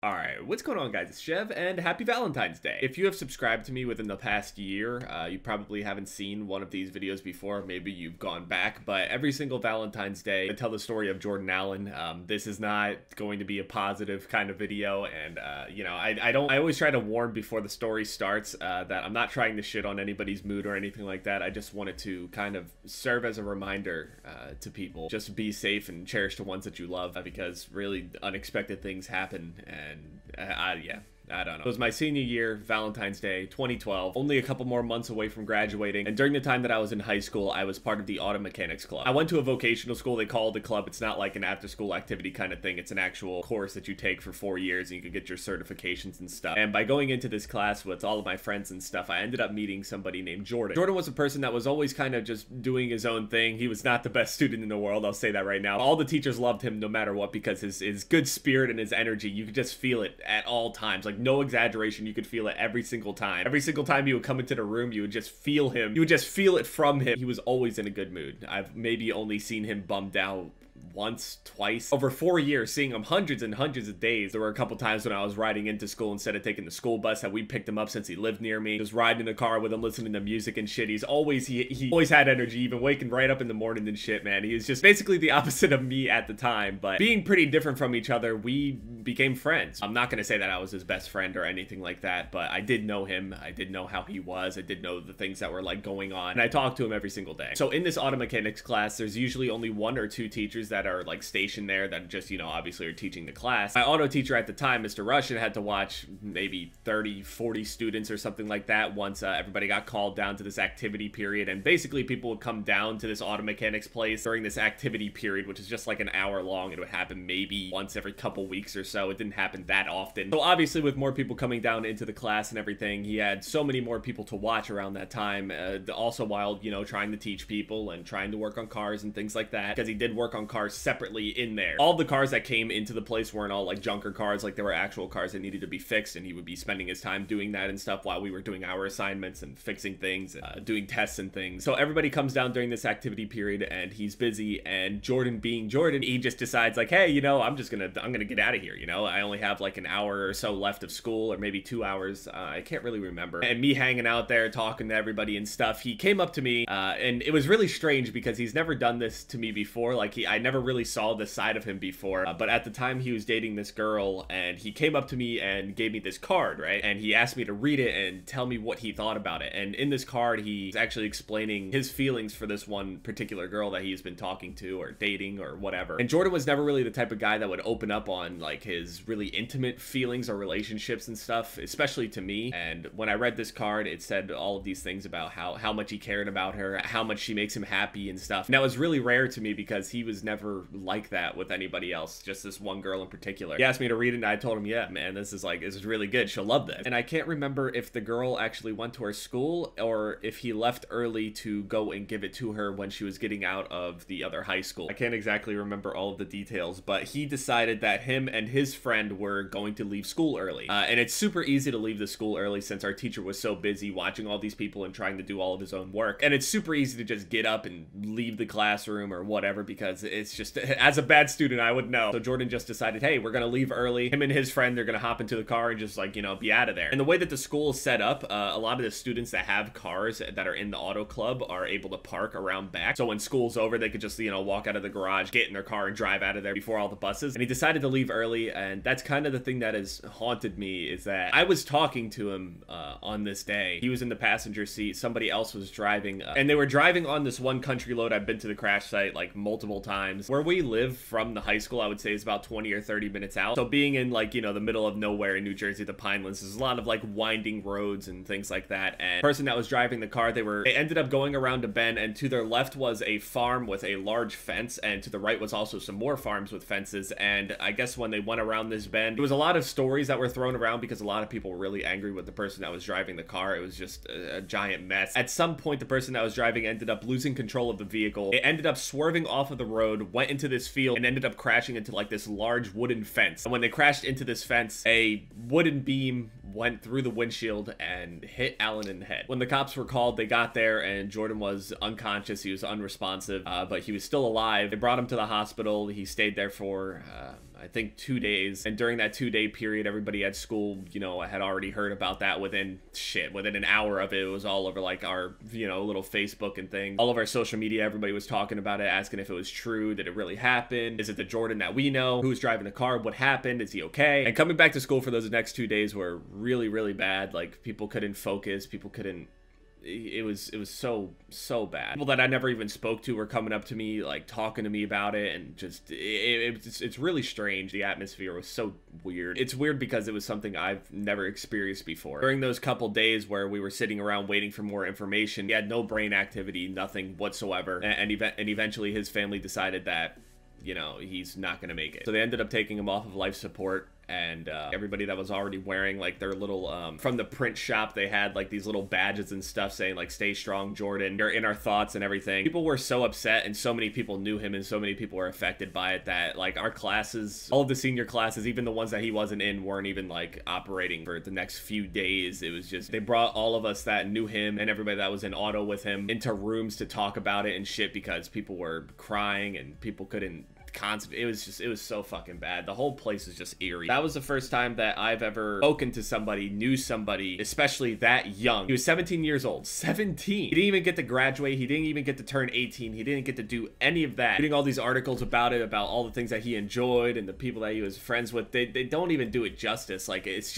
Alright, what's going on guys? It's Chev, and happy Valentine's Day. If you have subscribed to me within the past year, you probably haven't seen one of these videos before, maybe you've gone back, but every single Valentine's Day, I tell the story of Jordan Allen. This is not going to be a positive kind of video, and I always try to warn before the story starts that I'm not trying to shit on anybody's mood or anything like that. I just wanted to kind of serve as a reminder to people. Just be safe and cherish the ones that you love, because really unexpected things happen, and yeah, I don't know. It was my senior year, Valentine's Day, 2012, only a couple more months away from graduating, and during the time that I was in high school, I was part of the auto mechanics club. I went to a vocational school. They call it a club. It's not like an after-school activity kind of thing. It's an actual course that you take for 4 years, and you can get your certifications and stuff. And by going into this class with all of my friends and stuff, I ended up meeting somebody named Jordan. Jordan was a person that was always kind of just doing his own thing. He was not the best student in the world, I'll say that right now. All the teachers loved him no matter what, because his good spirit and his energy, you could just feel it at all times. Like, no exaggeration, you could feel it every single time. Every single time you would come into the room, you would just feel him. You would just feel it from him. He was always in a good mood. I've maybe only seen him bummed out once, twice. Over 4 years, seeing him hundreds and hundreds of days. There were a couple times when I was riding into school instead of taking the school bus, that we picked him up since he lived near me. Just riding in the car with him, listening to music and shit. He always had energy, even waking right up in the morning and shit, man. He is just basically the opposite of me at the time, but being pretty different from each other, we became friends. I'm not gonna say that I was his best friend or anything like that, but I did know him. I did know how he was. I did know the things that were like going on, and I talked to him every single day. So in this auto mechanics class, there's usually only 1 or 2 teachers that are like stationed there that just, you know, obviously are teaching the class. My auto teacher at the time, Mr. Russian, had to watch maybe 30, 40 students or something like that once everybody got called down to this activity period. And basically people would come down to this auto mechanics place during this activity period, which is just like an hour long. It would happen maybe once every couple weeks or so. It didn't happen that often. So obviously with more people coming down into the class and everything, he had so many more people to watch around that time. Also while, you know, trying to teach people and trying to work on cars and things like that, because he did work on cars separately in there. All the cars that came into the place weren't all like junker cars. Like, there were actual cars that needed to be fixed, and he would be spending his time doing that and stuff while we were doing our assignments and fixing things, doing tests and things. So everybody comes down during this activity period, and he's busy, and Jordan, being Jordan, he just decides like, hey, you know, I'm gonna get out of here. You know, I only have like an hour or so left of school, or maybe 2 hours. I can't really remember. And me hanging out there talking to everybody and stuff, he came up to me, and it was really strange because he's never done this to me before. Like, I never really saw this side of him before, but at the time he was dating this girl, and he came up to me and gave me this card, right? And he asked me to read it and tell me what he thought about it. And in this card, he's actually explaining his feelings for this one particular girl that he's been talking to or dating or whatever. And Jordan was never really the type of guy that would open up on like his really intimate feelings or relationships and stuff, especially to me. And when I read this card, it said all of these things about how much he cared about her, how much she makes him happy and stuff. And that was really rare to me because he was never like that with anybody else, just this one girl in particular. He asked me to read it, and I told him, yeah, man, this is really good. She'll love this. And I can't remember if the girl actually went to her school or if he left early to go and give it to her when she was getting out of the other high school. I can't exactly remember all of the details, but he decided that him and his friend were going to leave school early. And it's super easy to leave the school early since our teacher was so busy watching all these people and trying to do all of his own work. And it's super easy to just get up and leave the classroom or whatever, because it's just, as a bad student, I would know. So Jordan just decided, hey, we're gonna leave early. Him and his friend, they're gonna hop into the car and just, like, you know, be out of there. And the way that the school is set up, a lot of the students that have cars that are in the auto club are able to park around back. So when school's over, they could just, you know, walk out of the garage, get in their car, and drive out of there before all the buses. And he decided to leave early, and that's kind of the thing that has haunted me, is that I was talking to him on this day. He was in the passenger seat, somebody else was driving, and they were driving on this one country load. I've been to the crash site like multiple times. Where we live from the high school, I would say, is about 20 or 30 minutes out. So being in, like, you know, the middle of nowhere in New Jersey, the Pinelands, there's a lot of like winding roads and things like that. And the person that was driving the car, they ended up going around a bend, and to their left was a farm with a large fence, and to the right was also some more farms with fences. And I guess when they went around this bend, there was a lot of stories that were thrown around because a lot of people were really angry with the person that was driving the car. It was just a giant mess. At some point, the person that was driving ended up losing control of the vehicle. It ended up swerving off of the road, went into this field, and ended up crashing into like this large wooden fence. And when they crashed into this fence, a wooden beam went through the windshield and hit Allen in the head. When the cops were called, they got there, and Jordan was unconscious. He was unresponsive, but he was still alive. They brought him to the hospital. He stayed there for I think 2 days. And during that 2-day period, everybody at school, you know, had already heard about that within an hour of it. It was all over like our, you know, little Facebook and things. All of our social media, everybody was talking about it, asking if it was true. Did it really happen? Is it the Jordan that we know? Who's driving the car? What happened? Is he okay? And coming back to school for those next 2 days were really, really bad. Like, people couldn't focus. People couldn't. It was so bad. People that I never even spoke to were coming up to me, like talking to me about it, and just it's really strange. The atmosphere was so weird. It's weird because it was something I've never experienced before. During those couple days where we were sitting around waiting for more information, he had no brain activity, nothing whatsoever, and eventually his family decided that, you know, he's not gonna make it. So they ended up taking him off of life support. And everybody that was already wearing like their little from the print shop, they had like these little badges and stuff saying like "Stay strong, Jordan. You're in our thoughts" and everything. People were so upset, and so many people knew him, and so many people were affected by it, that like our classes, all of the senior classes, even the ones that he wasn't in, weren't even like operating for the next few days. It was just, they brought all of us that knew him and everybody that was in auto with him into rooms to talk about it and shit, because people were crying and people couldn't. It was so fucking bad. The whole place is just eerie. That was the first time that I've ever spoken to somebody, knew somebody, especially that young. He was 17 years old. 17. He didn't even get to graduate. He didn't even get to turn 18. He didn't get to do any of that. Reading all these articles about it, about all the things that he enjoyed and the people that he was friends with, they don't even do it justice. Like, it's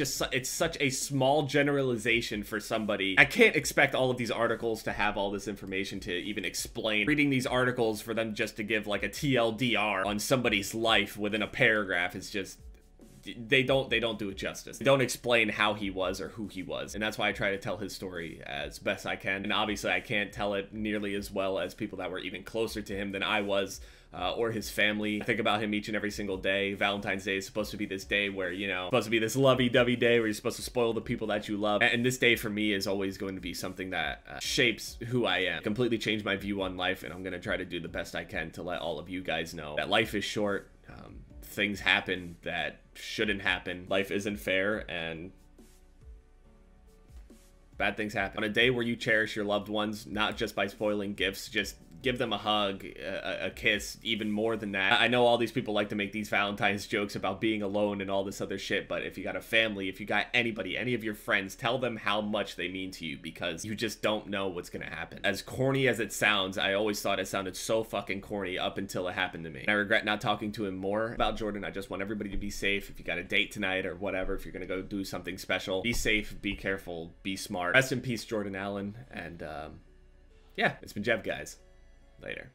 such a small generalization for somebody. I can't expect all of these articles to have all this information to even explain. Reading these articles for them just to give like a TLDR on somebody's life within a paragraph is just, they don't do it justice. They don't explain how he was or who he was, and that's why I try to tell his story as best I can. And obviously I can't tell it nearly as well as people that were even closer to him than I was, or his family. I think about him each and every single day. Valentine's Day is supposed to be this day where, you know, supposed to be this lovey-dovey day where you're supposed to spoil the people that you love, and this day for me is always going to be something that shapes who I am. Completely changed my view on life, and I'm gonna try to do the best I can to let all of you guys know that life is short. Things happen that shouldn't happen. Life isn't fair, and bad things happen. On a day where you cherish your loved ones, not just by spoiling gifts, just give them a hug, a kiss, even more than that. I know all these people like to make these Valentine's jokes about being alone and all this other shit, but if you got a family, if you got anybody, any of your friends, tell them how much they mean to you, because you just don't know what's gonna happen. As corny as it sounds, I always thought it sounded so fucking corny up until it happened to me. And I regret not talking to him more about Jordan. I just want everybody to be safe. If you got a date tonight or whatever, if you're gonna go do something special, be safe, be careful, be smart. Rest in peace, Jordan Allen. And yeah, it's been Jev, guys. Later.